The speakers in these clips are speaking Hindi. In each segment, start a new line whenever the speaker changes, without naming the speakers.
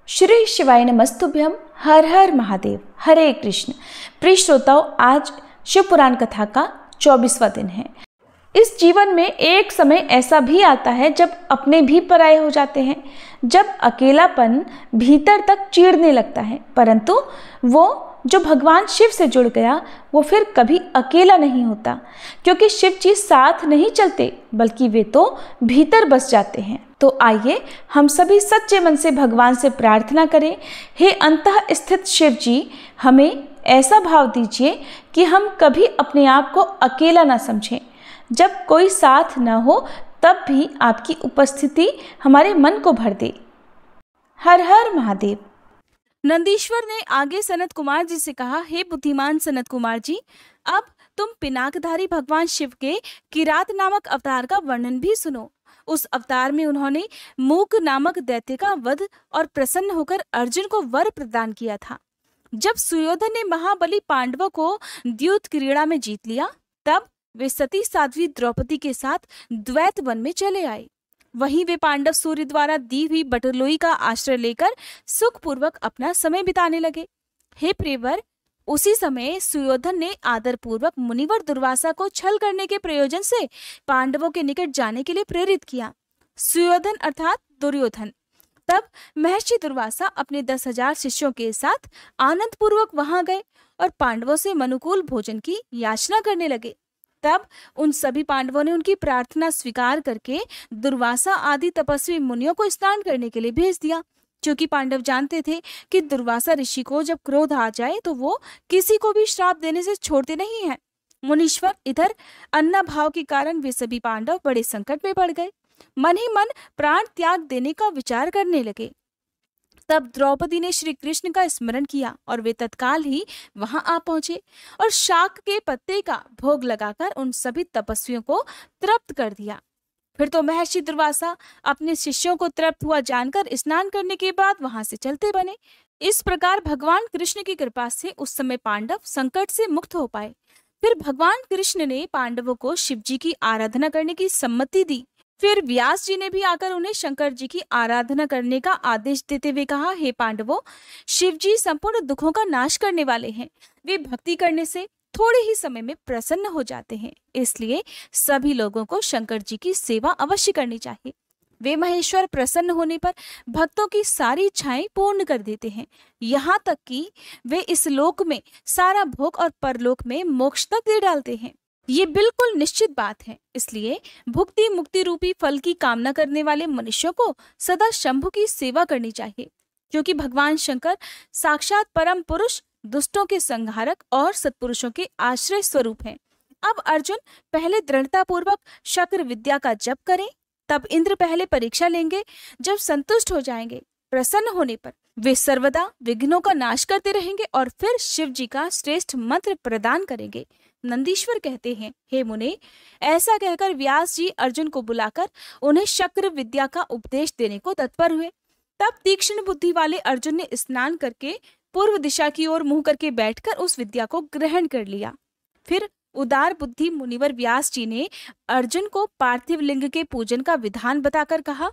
श्री शिवाय नमस्तुभ्यम। हर हर महादेव। हरे कृष्ण। प्रिय श्रोताओं, आज शिव पुराण कथा का 24वां दिन है। इस जीवन में एक समय ऐसा भी आता है जब अपने भी पराये हो जाते हैं, जब अकेलापन भीतर तक चीरने लगता है। परंतु वो जो भगवान शिव से जुड़ गया वो फिर कभी अकेला नहीं होता, क्योंकि शिव जी साथ नहीं चलते बल्कि वे तो भीतर बस जाते हैं। तो आइए हम सभी सच्चे मन से भगवान से प्रार्थना करें, हे अंतः स्थित शिव जी, हमें ऐसा भाव दीजिए कि हम कभी अपने आप को अकेला ना समझें। जब कोई साथ न हो तब भी आपकी उपस्थिति हमारे मन को भर दे। हर हर महादेव।
नंदीश्वर ने आगे सनत कुमार जी से कहा, हे बुद्धिमान सनत कुमार जी, अब तुम पिनाकधारी भगवान शिव के किरात नामक अवतार का वर्णन भी सुनो। उस अवतार में उन्होंने मूक नामक दैत्य का वध और प्रसन्न होकर अर्जुन को वर प्रदान किया था। जब सुयोधन ने महाबली पांडवों को द्यूत क्रीड़ा में जीत लिया, तब वे सती साध्वी द्रौपदी के साथ द्वैत वन में चले आए। वहीं वे पांडव सूर्य द्वारा दी हुई बटरलोई का आश्रय लेकर सुखपूर्वक अपना समय बिताने लगे। हे प्रियवर, उसी समय सुयोधन ने आदर पूर्वक मुनिवर दुर्वासा को छल करने के प्रयोजन से पांडवों के निकट जाने के लिए प्रेरित किया। सुयोधन अर्थात दुर्योधन। तब महर्षि दुर्वासा अपने 10,000 शिष्यों के साथ आनंद पूर्वक वहां गए और पांडवों से मनुकूल भोजन की याचना करने लगे। तब उन सभी पांडवों ने उनकी प्रार्थना स्वीकार करके दुर्वासा आदि तपस्वी मुनियों को स्नान करने के लिए भेज दिया, क्योंकि पांडव जानते थे कि दुर्वासा ऋषि को जब क्रोध आ जाए तो वो किसी को भी श्राप देने से छोड़ते नहीं हैं। मुनीश्वर, इधर अन्ना भाव के कारण वे सभी पांडव बड़े संकट में पड़ गए। मन ही मन प्राण त्याग देने का विचार करने लगे। तब द्रौपदी ने श्री कृष्ण का स्मरण किया और वे तत्काल ही वहां आ पहुंचे और शाक के पत्ते का भोग लगाकर उन सभी तपस्वियों को तृप्त कर दिया। फिर तो महर्षि दुर्वासा अपने शिष्यों को तृप्त हुआ जानकर स्नान करने के बाद वहां से चलते बने। इस प्रकार भगवान कृष्ण की कृपा से उस समय पांडव संकट से मुक्त हो पाए। फिर भगवान कृष्ण ने पांडवों को शिव जी की आराधना करने की सम्मति दी। फिर व्यास जी ने भी आकर उन्हें शंकर जी की आराधना करने का आदेश देते हुए कहा, हे पांडवों, शिव जी संपूर्ण दुखों का नाश करने वाले हैं। वे भक्ति करने से थोड़े ही समय में प्रसन्न हो जाते हैं, इसलिए सभी लोगों को शंकर जी की सेवा अवश्य करनी चाहिए। वे महेश्वर प्रसन्न होने पर भक्तों की सारी इच्छाएं पूर्ण कर देते हैं, यहाँ तक कि वे इस लोक में सारा भोग और परलोक में मोक्ष तक दे डालते हैं। ये बिल्कुल निश्चित बात है। इसलिए भुक्ति मुक्ति रूपी फल की कामना करने वाले मनुष्यों को सदा शंभु की सेवा करनी चाहिए, क्योंकि भगवान शंकर साक्षात परम पुरुष, दुष्टों के संहारक और सत्पुरुषों के आश्रय स्वरूप हैं। अब अर्जुन पहले दृढ़ता पूर्वक शक्र विद्या का जप करें, तब इंद्र पहले परीक्षा लेंगे। जब संतुष्ट हो जाएंगे, प्रसन्न होने पर वे सर्वदा विघ्नों का नाश करते रहेंगे और फिर शिव जी का श्रेष्ठ मंत्र प्रदान करेंगे। नंदीश्वर कहते हैं, हे मुने, ऐसा कहकर व्यास जी अर्जुन को बुलाकर उन्हें शक्र विद्या का उपदेश देने को तत्पर हुए। तब तीक्ष्ण बुद्धि वाले अर्जुन ने स्नान करके पूर्व दिशा की ओर मुंह करके बैठकर उस विद्या को ग्रहण कर लिया। फिर उदार बुद्धि मुनिवर व्यास जी ने अर्जुन को पार्थिव लिंग के पूजन का विधान बताकर कहा,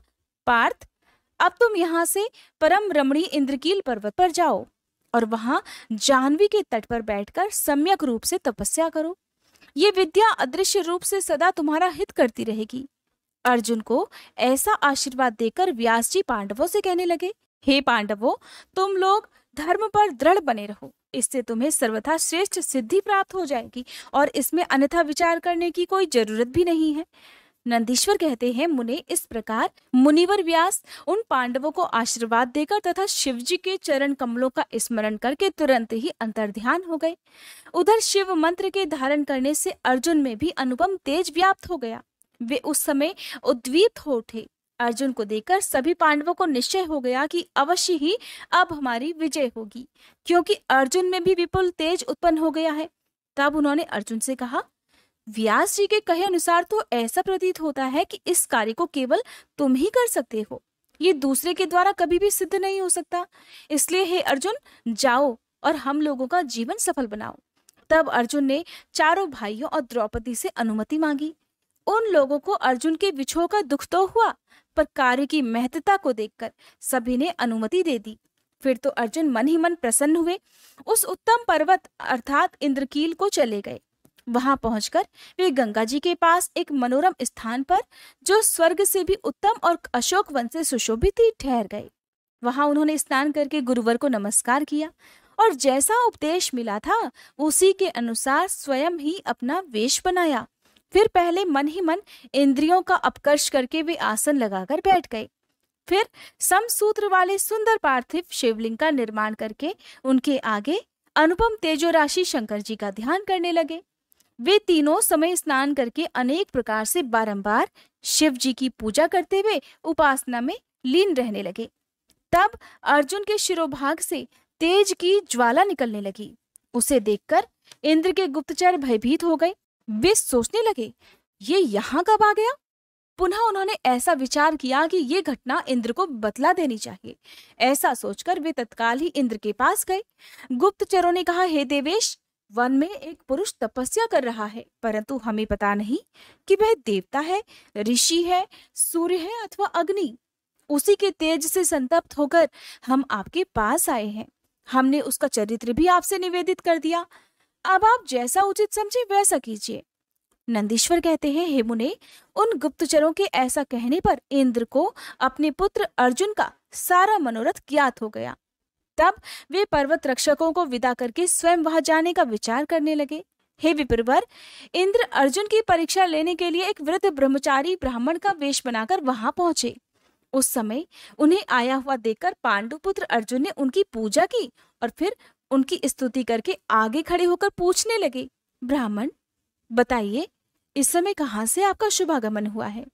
पार्थ, अब तुम यहाँ से परम रमणीय इंद्रकील पर्वत पर जाओ और वहां जाह्नवी के तट पर बैठकर सम्यक रूप से तपस्या करो। ये विद्या अदृश्य रूप से सदा तुम्हारा हित करती रहेगी। अर्जुन को ऐसा आशीर्वाद देकर व्यास जी पांडवों से कहने लगे, हे पांडवों, तुम लोग धर्म पर दृढ़ बने रहो, इससे तुम्हें सर्वथा श्रेष्ठ सिद्धि प्राप्त हो जाएगी और इसमें अन्यथा विचार करने की कोई जरूरत भी नहीं है। नंदीश्वर कहते हैं, मुने, इस प्रकार मुनिवर व्यास उन पांडवों को आशीर्वाद देकर तथा शिवजी के चरण कमलों का स्मरण करके तुरंत ही अंतर्ध्यान हो गए। उधर शिव मंत्र के धारण करने से अर्जुन में भी अनुपम तेज व्याप्त हो गया। वे उस समय उद्वीत हो उठे। अर्जुन को देखकर सभी पांडवों को निश्चय हो गया कि अवश्य ही अब हमारी विजय होगी, क्योंकि अर्जुन में भी विपुल तेज उत्पन्न हो गया है। तब उन्होंने अर्जुन से कहा, व्यास जी के कहे अनुसार तो ऐसा प्रतीत होता है कि इस कार्य को केवल तुम ही कर सकते हो, ये दूसरे के द्वारा कभी भी सिद्ध नहीं हो सकता। इसलिए हे अर्जुन, जाओ और हम लोगों का जीवन सफल बनाओ। तब अर्जुन ने चारों भाइयों और द्रौपदी से अनुमति मांगी। उन लोगों को अर्जुन के विछोह का दुख तो हुआ, पर कार्य की महत्ता को देखकर सभी ने अनुमति दे दी। फिर तो अर्जुन मन ही मन प्रसन्न हुए उस उत्तम पर्वत अर्थात इंद्रकील को चले गए। वहां पहुंचकर वे गंगा जी के पास एक मनोरम स्थान पर, जो स्वर्ग से भी उत्तम और अशोक वन से सुशोभित थी, ठहर गए। वहां उन्होंने स्नान करके गुरुवर को नमस्कार किया और जैसा उपदेश मिला था उसी के अनुसार स्वयं ही अपना वेश बनाया। फिर पहले मन ही मन इंद्रियों का अपकर्ष करके वे आसन लगाकर बैठ गए। फिर समसूत्र वाले सुंदर पार्थिव शिवलिंग का निर्माण करके उनके आगे अनुपम तेजो राशि शंकर जी का ध्यान करने लगे। वे तीनों समय स्नान करके अनेक प्रकार से बारंबार शिव जी की पूजा करते हुए उपासना में लीन रहने लगे। तब अर्जुन के शिरोभाग से तेज की ज्वाला निकलने लगी। उसे देखकर इंद्र के गुप्तचर भयभीत हो गए। वे सोचने लगे, ये यहाँ कब आ गया? पुनः उन्होंने ऐसा विचार किया कि ये घटना इंद्र को बतला देनी चाहिए। ऐसा सोचकर वे तत्काल ही इंद्र के पास गए। गुप्तचरों ने कहा, हे देवेश, वन में एक पुरुष तपस्या कर रहा है, परंतु हमें पता नहीं कि वह देवता है, ऋषि है, सूर्य है अथवा अग्नि। उसी के तेज से संतप्त होकर हम आपके पास आए हैं। हमने उसका चरित्र भी आपसे निवेदित कर दिया। अब आप जैसा उचित समझे वैसा कीजिए। नंदीश्वर कहते हैं, हे मुने, उन गुप्तचरों के ऐसा कहने पर इंद्र को अपने पुत्र अर्जुन का सारा मनोरथ ज्ञात हो गया। तब वे पर्वत रक्षकों को विदा करके स्वयं वहां जाने का विचार करने लगे। हे विप्रवर, इंद्र अर्जुन की परीक्षा लेने के लिए एक वृद्ध ब्रह्मचारी ब्राह्मण का वेश बनाकर वहां पहुंचे। उस समय उन्हें आया हुआ देखकर पांडुपुत्र अर्जुन ने उनकी पूजा की और फिर उनकी स्तुति करके आगे खड़े होकर पूछने लगे, ब्राह्मण, बताइए, इस समय कहाँ से आपका शुभागमन हुआ है?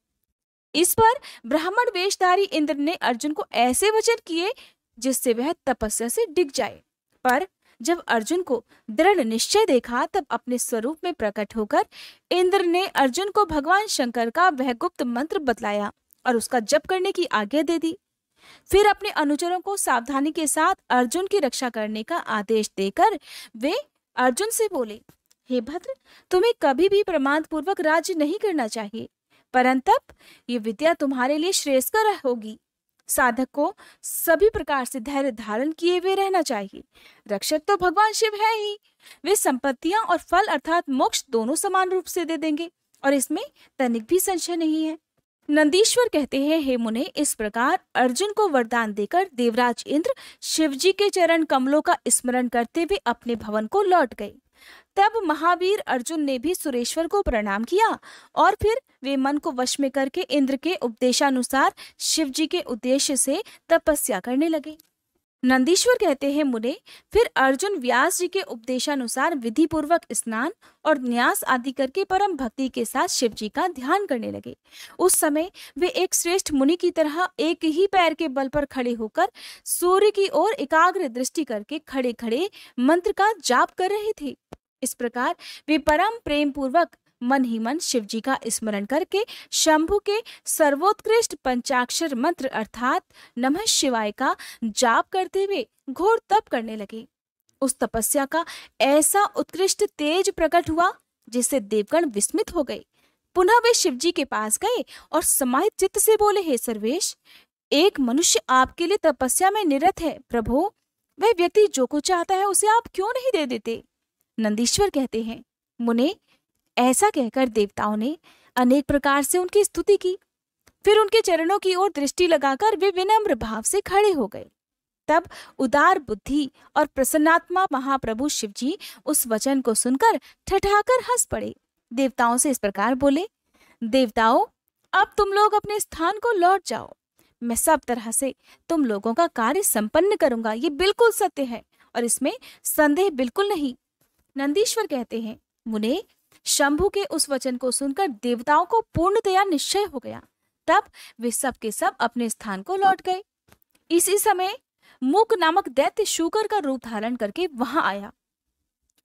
इस पर ब्राह्मण वेशधारी इंद्र ने अर्जुन को ऐसे वचन किए जिससे वह तपस्या से डिग जाए। पर जब अर्जुन को दृढ़ निश्चय देखा तब अपने स्वरूप में प्रकट होकर इंद्र ने अर्जुन को भगवान शंकर का वह गुप्त मंत्र बतलाया और उसका जप करने की आज्ञा दे दी। फिर अपने अनुचरों को सावधानी के साथ अर्जुन की रक्षा करने का आदेश देकर वे अर्जुन से बोले, हे भद्र, तुम्हें कभी भी प्रमाद पूर्वक राज्य नहीं करना चाहिए, परंतु ये विद्या तुम्हारे लिए श्रेयस्कर होगी। साधक को सभी प्रकार से धैर्य धारण किए हुए रहना चाहिए। रक्षक तो भगवान शिव है ही, वे संपत्तियां और फल अर्थात मोक्ष दोनों समान रूप से दे देंगे और इसमें तनिक भी संशय नहीं है। नंदीश्वर कहते हैं, हे मुने, इस प्रकार अर्जुन को वरदान देकर देवराज इंद्र शिवजी के चरण कमलों का स्मरण करते हुए अपने भवन को लौट गए। तब महावीर अर्जुन ने भी सुरेश्वर को प्रणाम किया और फिर वे मन को वश में करके इंद्र के उपदेशानुसार शिवजी के उद्देश्य से तपस्या करने लगे। नंदीश्वर कहते हैं, मुने, फिर अर्जुन व्यास जी के उपदेशानुसार विधि पूर्वक स्नान और न्यास आदि करके परम भक्ति के साथ शिव जी का ध्यान करने लगे। उस समय वे एक श्रेष्ठ मुनि की तरह एक ही पैर के बल पर खड़े होकर सूर्य की ओर एकाग्र दृष्टि करके खड़े खड़े मंत्र का जाप कर रहे थे। इस प्रकार वे परम प्रेम पूर्वक मन ही मन शिव जी का स्मरण करके शंभु के सर्वोत्कृष्ट पंचाक्षर मंत्र अर्थात नमः शिवाय का जाप करते हुए घोर तप करने लगे। उस तपस्या का ऐसा उत्कृष्ट तेज प्रकट हुआ जिससे देवगण विस्मित हो गए। पुनः वे शिव जी के पास गए और समाहित चित्त से बोले, हे सर्वेश, एक मनुष्य आपके लिए तपस्या में निरत है। प्रभु, वह व्यक्ति जो कुछ चाहता है उसे आप क्यों नहीं दे देते? नंदीश्वर कहते हैं, मुने, ऐसा कहकर देवताओं ने अनेक प्रकार से उनकी स्तुति की। फिर उनके चरणों की ओर दृष्टि लगाकर वे विनम्र भाव से खड़े हो गए। तब उदार बुद्धि और प्रसन्नात्मा महाप्रभु शिवजी उस वचन को सुनकर ठठाकर हंस पड़े। देवताओं से इस प्रकार बोले, देवताओं, अब तुम लोग अपने स्थान को लौट जाओ। मैं सब तरह से तुम लोगों का कार्य संपन्न करूंगा। ये बिल्कुल सत्य है और इसमें संदेह बिल्कुल नहीं। नंदीश्वर कहते हैं, मुने, शंभु के उस वचन को सुनकर देवताओं को पूर्णतया निश्चय हो गया। तब वे सब के सब अपने स्थान को लौट गए। इसी समय मूक नामक दैत्य शूकर का रूप धारण करके वहां आया।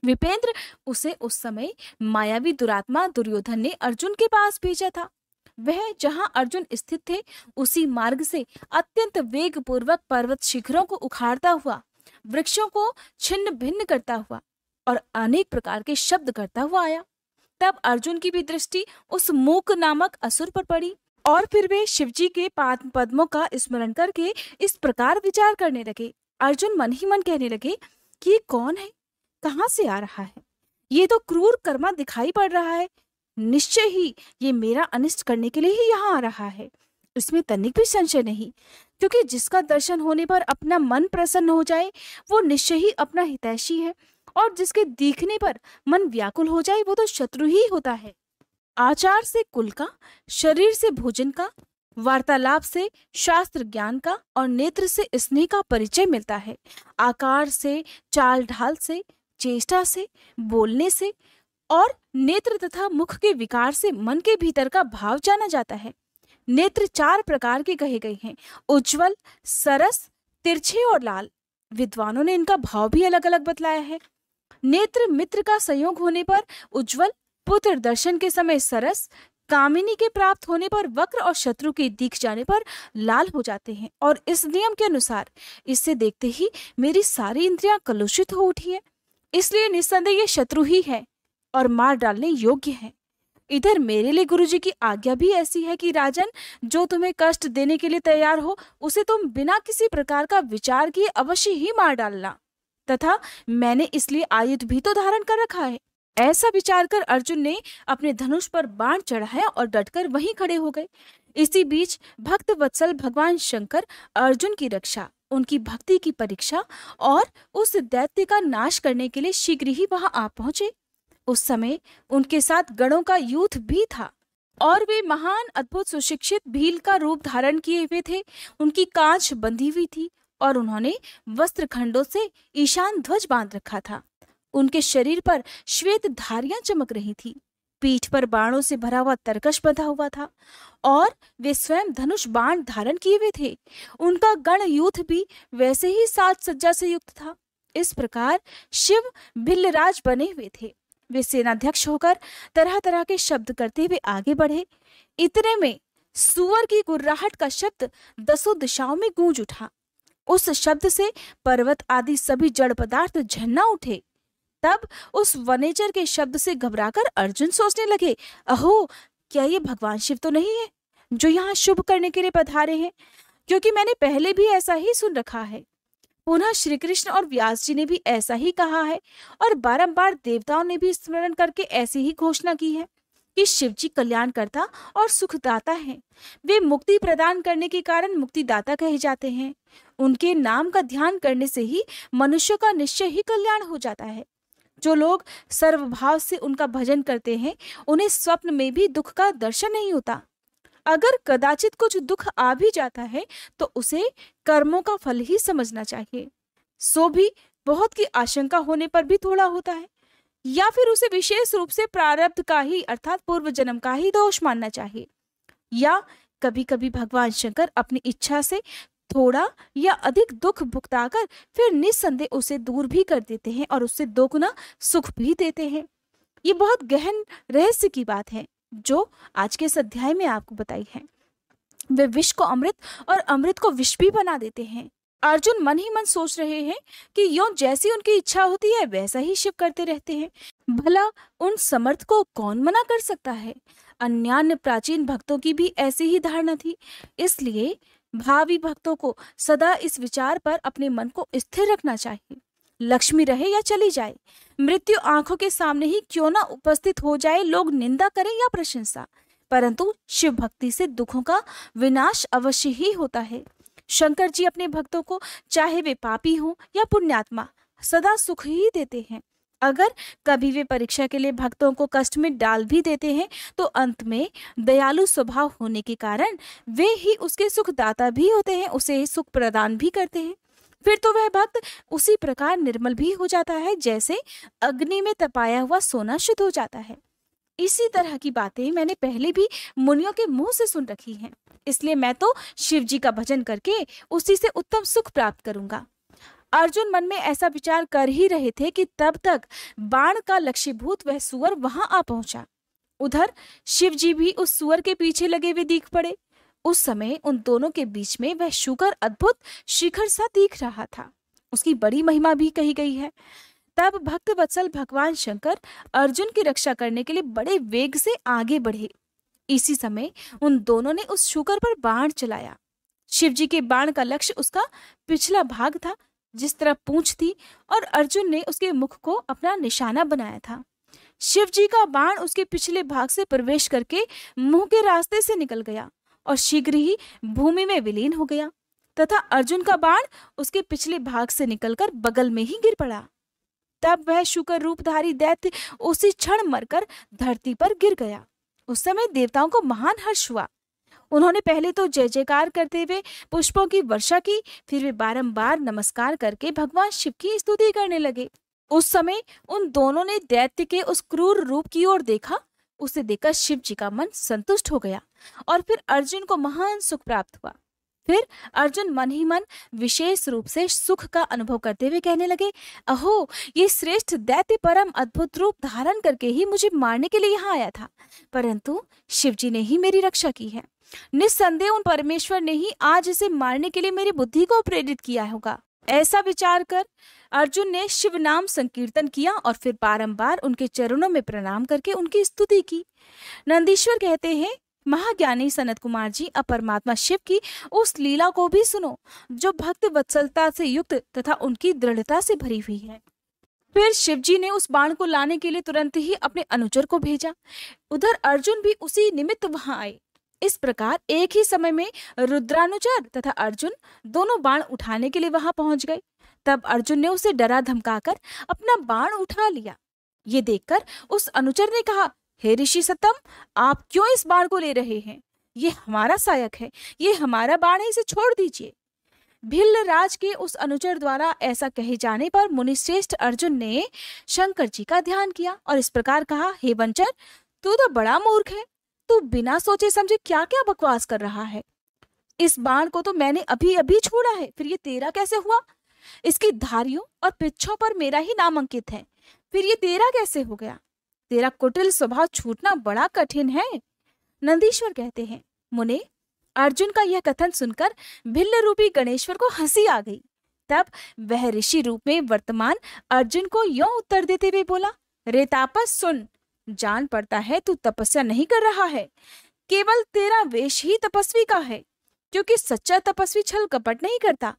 विपेंद्र उसे उस समय मायावी दुरात्मा दुर्योधन ने अर्जुन के पास भेजा था। वह जहां अर्जुन स्थित थे उसी मार्ग से अत्यंत वेग पूर्वक पर्वत शिखरों को उखाड़ता हुआ, वृक्षों को छिन्न भिन्न करता हुआ और अनेक प्रकार के शब्द करता हुआ आया। तब अर्जुन की भी दृष्टि उस मूक नामक असुर पर पड़ी और फिर वे शिवजी के पाद पद्मों का स्मरण करके इस प्रकार विचार करने लगे। अर्जुन मन ही मन कहने लगे कि ये कौन है, कहाँ से आ रहा है? ये तो क्रूर कर्मा दिखाई पड़ रहा है। निश्चय ही ये मेरा अनिष्ट करने के लिए ही यहाँ आ रहा है, इसमें तनिक भी संशय नहीं। क्योंकि जिसका दर्शन होने पर अपना मन प्रसन्न हो जाए वो निश्चय ही अपना हितैषी है, और जिसके दिखने पर मन व्याकुल हो जाए वो तो शत्रु ही होता है। आचार से कुल का, शरीर से भोजन का, वार्तालाप से शास्त्र ज्ञान का और नेत्र से स्नेह का परिचय मिलता है। आकार से, चाल ढाल से, चेष्टा से, बोलने से और नेत्र तथा मुख के विकार से मन के भीतर का भाव जाना जाता है। नेत्र 4 प्रकार के कहे गए हैं, उज्ज्वल, सरस, तिरछे और लाल। विद्वानों ने इनका भाव भी अलग अलग बतलाया है। नेत्र मित्र का संयोग होने पर उज्ज्वल, पुत्र दर्शन के समय सरस, कामिनी के प्राप्त होने पर वक्र और शत्रु के दिख जाने पर लाल हो जाते हैं। और इस नियम के अनुसार इससे देखते ही मेरी सारी इंद्रियां कलुषित हो उठी है, इसलिए निस्संदेह ये शत्रु ही है और मार डालने योग्य है। इधर मेरे लिए गुरुजी की आज्ञा भी ऐसी है कि राजन, जो तुम्हें कष्ट देने के लिए तैयार हो उसे तुम बिना किसी प्रकार का विचार किए अवश्य ही मार डालना, तथा मैंने इसलिए आयुध भी तो धारण कर रखा है। ऐसा विचार कर अर्जुन ने अपने धनुष पर बाण चढ़ाया और डटकर वहीं खड़े हो गए। इसी बीच भक्त वत्सल भगवान शंकर अर्जुन की रक्षा, उनकी भक्ति की परीक्षा और उस दैत्य का नाश करने के लिए शीघ्र ही वहां आ पहुंचे। उस समय उनके साथ गणों का यूथ भी था और वे महान अद्भुत सुशिक्षित भील का रूप धारण किए हुए थे। उनकी कांच बंधी हुई थी और उन्होंने वस्त्र खंडों से ईशान ध्वज बांध रखा था। उनके शरीर पर श्वेत धारियां चमक रही थी। पीठ पर बाणों से भरा हुआ तरकश बंधा हुआ था और वे स्वयं धनुष बाण धारण किए हुए थे। उनका गण यूथ भी वैसे ही साज सज्जा से युक्त था। इस प्रकार शिव भिल्लराज बने हुए थे। वे सेनाध्यक्ष होकर तरह तरह के शब्द करते हुए आगे बढ़े। इतने में सुअर की गुर्राहट का शब्द 10 दिशाओं में गूंज उठा। उस शब्द से पर्वत आदि सभी जड़ पदार्थ झन्ना उठे। तब उस वनेचर के शब्द से घबराकर अर्जुन सोचने लगे, अहो, क्या ये भगवान शिव तो नहीं है जो यहाँ शुभ करने के लिए पधारे हैं? क्योंकि मैंने पहले भी ऐसा ही सुन रखा है। पुनः श्री कृष्ण और व्यास जी ने भी ऐसा ही कहा है और बारंबार देवताओं ने भी स्मरण करके ऐसी ही घोषणा की है कि शिव जी कल्याणकर्ता और सुखदाता हैं। वे मुक्ति प्रदान करने के कारण मुक्तिदाता कहे जाते हैं। उनके नाम का ध्यान करने से ही मनुष्य का निश्चय ही कल्याण हो जाता है। जो लोग सर्वभाव से उनका भजन करते हैं उन्हें स्वप्न में भी दुख का दर्शन नहीं होता। अगर कदाचित कुछ दुख आ भी जाता है तो उसे कर्मों का फल ही समझना चाहिए। सो भी बहुत की आशंका होने पर भी थोड़ा होता है, या फिर उसे विशेष रूप से प्रारब्ध का ही अर्थात पूर्व जन्म का ही दोष मानना चाहिए। या कभी कभी भगवान शंकर अपनी इच्छा से थोड़ा या अधिक दुख भुगताकर फिर निस्संदेह उसे दूर भी कर देते हैं और उससे दोगुना सुख भी देते हैं। ये बहुत गहन रहस्य की बात है जो आज के इस अध्याय में आपको बताई है। वे विष को अमृत और अमृत को विष भी बना देते हैं। अर्जुन मन ही मन सोच रहे हैं कि यों जैसी उनकी इच्छा होती है वैसा ही शिव करते रहते हैं। भला उन समर्थ को कौन मना कर सकता है? अन्यान्य प्राचीन भक्तों की भी ऐसी ही धारणा थी। इसलिए भावी भक्तों को सदा इस विचार पर अपने मन को स्थिर रखना चाहिए। लक्ष्मी रहे या चली जाए, मृत्यु आंखों के सामने ही क्यों ना उपस्थित हो जाए, लोग निंदा करें या प्रशंसा, परंतु शिव भक्ति से दुखों का विनाश अवश्य ही होता है। शंकर जी अपने भक्तों को चाहे वे पापी हों या पुण्यात्मा सदा सुख ही देते हैं। अगर कभी वे परीक्षा के लिए भक्तों को कष्ट में डाल भी देते हैं तो अंत में दयालु स्वभाव होने के कारण वे ही उसके सुखदाता भी होते हैं, उसे सुख प्रदान भी करते हैं। फिर तो वह भक्त उसी प्रकार निर्मल भी हो जाता है जैसे अग्नि में तपाया हुआ सोना शुद्ध हो जाता है। इसी तरह की बातें मैंने पहले भी मुनियों के मुंह से सुन रखी हैं, इसलिए मैं तो शिव जी का भजन करके उसी से उत्तम सुख प्राप्त करूंगा। अर्जुन मन में ऐसा विचार कर ही रहे थे कि तब तक बाण का लक्ष्यभूत वह सुअर वहां आ पहुंचा। उधर शिव जी भी उस सुअर के पीछे लगे हुए दिख पड़े। उस समय उन दोनों के बीच में वह शुकर अद्भुत शिखर सा दिख रहा था। उसकी बड़ी महिमा भी कही गई है। तब भक्त वत्सल भगवान शंकर अर्जुन की रक्षा करने के लिए बड़े वेग से आगे बढ़े। इसी समय उन दोनों ने उस शूकर पर बाण चलाया। शिवजी के बाण का लक्ष्य उसका पिछला भाग था, जिस तरह पूंछ थी, और अर्जुन ने उसके मुख को अपना निशाना बनाया था। शिवजी का बाण उसके पिछले भाग से प्रवेश करके मुंह के रास्ते से निकल गया और शीघ्र ही भूमि में विलीन हो गया, तथा अर्जुन का बाण उसके पिछले भाग से निकलकर बगल में ही गिर पड़ा। तब वह शूकर रूपधारी दैत्य उसी क्षण मरकर धरती पर गिर गया। उस समय देवताओं को महान हर्ष हुआ। उन्होंने पहले तो जय जयकार करते हुए पुष्पों की वर्षा की, फिर वे बारंबार नमस्कार करके भगवान शिव की स्तुति करने लगे। उस समय उन दोनों ने दैत्य के उस क्रूर रूप की ओर देखा। उसे देखकर शिव जी का मन संतुष्ट हो गया और फिर अर्जुन को महान सुख प्राप्त हुआ। फिर अर्जुन मन ही मन विशेष रूप से सुख का अनुभव करते हुए कहने लगे, अहो, ये श्रेष्ठ दैत्य परम अद्भुत रूप धारण करके ही मुझे मारने के लिए यहाँ आया था, परंतु शिव जी ने ही मेरी रक्षा की है। निस्संदेह उन परमेश्वर ने ही आज इसे मारने के लिए मेरी बुद्धि को प्रेरित किया होगा। ऐसा विचार कर अर्जुन ने शिव नाम संकीर्तन किया और फिर बारंबार उनके चरणों में प्रणाम करके उनकी स्तुति की। नंदीश्वर कहते हैं, महाज्ञानी सनत कुमार जी, अब परमात्मा शिव की उस लीला को भी सुनो जो भक्त वत्सलता से युक्त तथा उनकी दृढ़ता से भरी हुई है। फिर शिव जी ने उस बाण को लाने के लिए तुरंत ही अपने अनुचर को भेजा। उधर अर्जुन भी उसी निमित्त वहां आए। इस प्रकार एक ही समय में रुद्रानुचर तथा अर्जुन दोनों बाण उठाने के लिए वहां पहुंच गए। तब अर्जुन ने उसे डरा धमकाकर अपना बाण उठा लिया। ये देखकर उस अनुचर ने कहा, हे ऋषि सतम, आप क्यों इस बाण को ले रहे हैं? ये हमारा सहायक है, ये हमारा बाण है, इसे छोड़ दीजिए। भिल्ल राज के उस अनुचर द्वारा ऐसा कहे जाने पर मुनिश्रेष्ठ अर्जुन ने शंकर जी का ध्यान किया और इस प्रकार कहा, हे वंचर, तू तो बड़ा मूर्ख है। तू बिना सोचे समझे क्या क्या बकवास कर रहा है। इस बाण को तो मैंने अभी अभी छोड़ा है, फिर ये तेरा कैसे हुआ? इसकी धारियों और पिच्छों पर मेरा ही नाम अंकित है, फिर ये तेरा कैसे हो गया? तेरा कुटिल स्वभाव छूटना बड़ा कठिन है। नंदीश्वर कहते हैं, मुने, अर्जुन का यह कथन सुनकर भिल्ल रूपी गणेश्वर को हंसी आ गई। तब वह ऋषि रूप में वर्तमान अर्जुन को यों उत्तर देते हुए बोला, रे तापस सुन, जान पड़ता है तू तपस्या नहीं कर रहा है, केवल तेरा वेश ही तपस्वी का है, क्योंकि सच्चा तपस्वी छल कपट नहीं करता।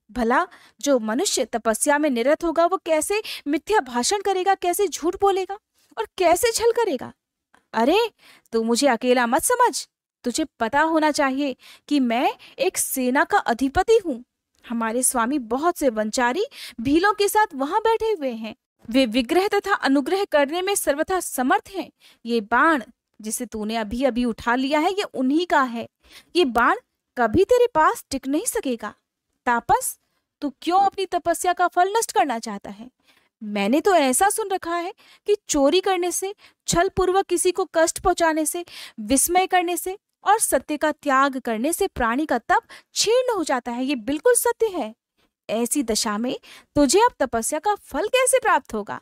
भला जो मनुष्य तपस्या में निरत होगा वो कैसे मिथ्या भाषण करेगा, कैसे झूठ बोलेगा और कैसे छल करेगा? अरे तू मुझे अकेला मत समझ, तुझे पता होना चाहिए कि मैं एक सेना का अधिपति हूँ। हमारे स्वामी बहुत से वंचारी भीलों के साथ वहां बैठे हुए हैं। वे विग्रह तथा अनुग्रह करने में सर्वथा समर्थ हैं। ये बाण जिसे तूने अभी अभी उठा लिया है, ये उन्हीं का है। ये बाण कभी तेरे पास टिक नहीं सकेगा। तापस, तू क्यों अपनी तपस्या का फल नष्ट करना चाहता है? मैंने तो ऐसा सुन रखा है कि चोरी करने से, छल पूर्वक किसी को कष्ट पहुंचाने से, विस्मय करने से और सत्य का त्याग करने से प्राणी का तप क्षीण हो जाता है। ये बिल्कुल सत्य है। ऐसी दशा में तुझे अब तपस्या का फल कैसे प्राप्त होगा?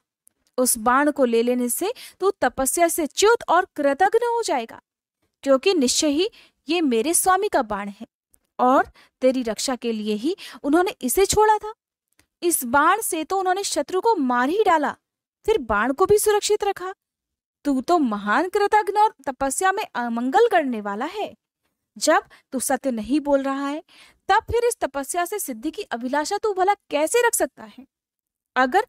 उस बाण को ले लेने से तू तपस्या से च्युत और कृतज्ञ हो जाएगा, क्योंकि निश्चय ही ये मेरे स्वामी का बाण है और तेरी रक्षा के लिए ही उन्होंने इसे छोड़ा था। इस बाण से तो उन्होंने शत्रु को मार ही डाला, फिर बाण को भी सुरक्षित रखा। तू तो महान कृतज्ञ और तपस्या में अमंगल करने वाला है। जब तू सत्य नहीं बोल रहा है, तब फिर इस तपस्या से सिद्धि की अभिलाषा तू भला कैसे रख सकता है? अगर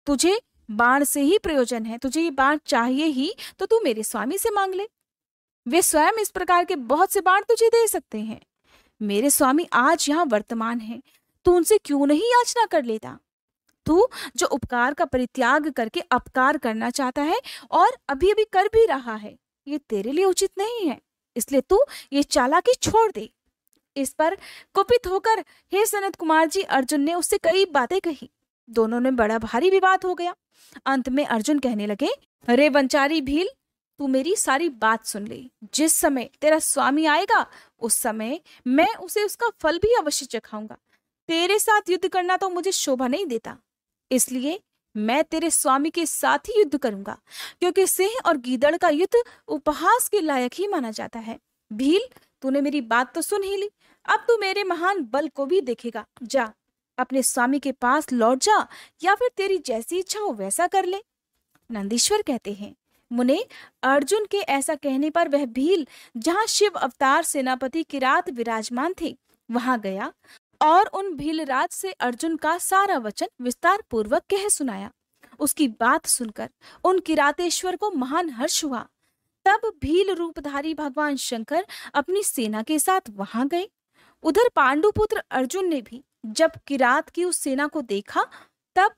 तुझे बाण से ही प्रयोजन है, तुझे ये बाण चाहिए ही, तो तू मेरे स्वामी से मांग ले। वे स्वयं इस प्रकार के बहुत से बाण तुझे दे सकते हैं। मेरे स्वामी आज यहाँ वर्तमान हैं, तू उनसे क्यों नहीं याचना कर लेता? तू जो उपकार का परित्याग करके अपकार करना चाहता है और अभी अभी कर भी रहा है, ये तेरे लिए उचित नहीं है, इसलिए तू ये चालाकी छोड़ दे। इस पर कुपित होकर हे सनत कुमार जी, अर्जुन ने उससे कई बातें कही। दोनों में बड़ा भारी विवाद हो गया। अंत में अर्जुन कहने लगे, अरे वंचारी भील, तू मेरी सारी बात सुन ले। जिस समय तेरा स्वामी आएगा उस समय मैं उसे उसका फल भी अवश्य चखाऊंगा। तेरे साथ युद्ध करना तो मुझे शोभा नहीं देता, इसलिए मैं तेरे स्वामी के साथ ही युद्ध करूंगा, क्योंकि सिंह और गीदड़ का युद्ध उपहास के लायक ही माना जाता है। भील, तूने मेरी बात तो सुन ही ली, अब तू मेरे महान बल को भी देखेगा। जा, अपने स्वामी के पास लौट जा, या फिर तेरी जैसी इच्छा हो वैसा कर ले। नंदीश्वर कहते हैं, मुने, अर्जुन के ऐसा कहने पर वह भील जहाँ शिव अवतार सेनापति किरात विराजमान थे वहां गया और उन भीलराज से अर्जुन का सारा वचन विस्तार पूर्वक कह सुनाया। उसकी बात सुनकर उन किरातेश्वर को महान हर्ष हुआ। तब भील रूपधारी भगवान शंकर अपनी सेना के साथ वहां गए। उधर पांडुपुत्र अर्जुन ने भी जब किरात की उस सेना को देखा तब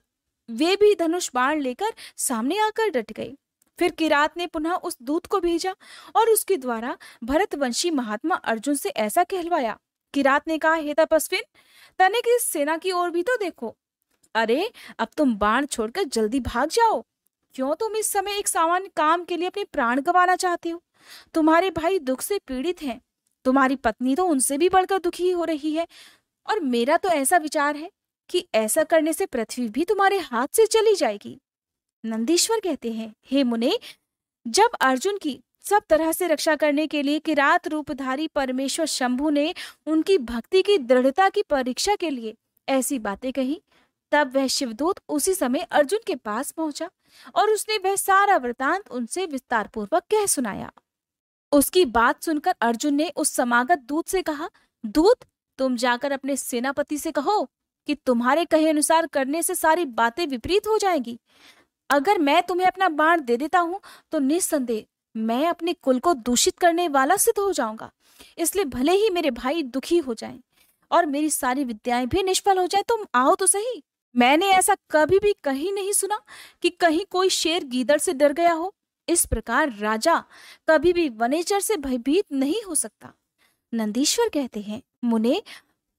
वे भी धनुष बाण लेकर सामने आकर डट गए। फिर किरात ने पुनः उस दूत को भेजा और उसके द्वारा भरतवंशी महात्मा अर्जुन से ऐसा कहलवाया। किरात ने कहा, हे तपस्विन, तनिक इस सेना की ओर भी तो देखो। अरे अब तुम बाण छोड़कर जल्दी भाग जाओ। क्यों तुम इस समय एक सामान्य काम के लिए अपने प्राण गंवाना चाहते हो? तुम्हारे भाई दुख से पीड़ित हैं। तुम्हारी पत्नी तो उनसे भी बढ़कर दुखी हो रही है और मेरा तो ऐसा विचार है कि ऐसा करने से पृथ्वी भी तुम्हारे हाथ से चली जाएगी। नंदीश्वर कहते हैं, हे मुने, जब अर्जुन की सब तरह से रक्षा करने के लिए किरात रूपधारी परमेश्वर शंभु ने उनकी भक्ति की दृढ़ता की परीक्षा के लिए ऐसी बातें कही, तब वह शिवदूत उसी समय अर्जुन के पास पहुंचा और उसने वह सारा वृतांत उनसे विस्तार पूर्वक कह सुनाया। उसकी बात सुनकर अर्जुन ने उस समागत दूत से कहा, दूत, तुम जाकर अपने सेनापति से कहो कि तुम्हारे कहे अनुसार करने से सारी बातें विपरीत हो जाएंगी। अगर मैं तुम्हें अपना बाण दे देता हूं तो निस्संदेह मैं अपने कुल को दूषित करने वाला सिद्ध हो जाऊंगा। इसलिए भले ही मेरे भाई दुखी हो जाएं और मेरी सारी विद्याएं भी निष्फल हो जाए, तुम आओ तो सही। मैंने ऐसा कभी भी कहीं नहीं सुना कि कहीं कोई शेर गीदड़ से डर गया हो। इस प्रकार राजा कभी भी वनेचर से भयभीत नहीं हो सकता। नंदीश्वर कहते हैं, मुने,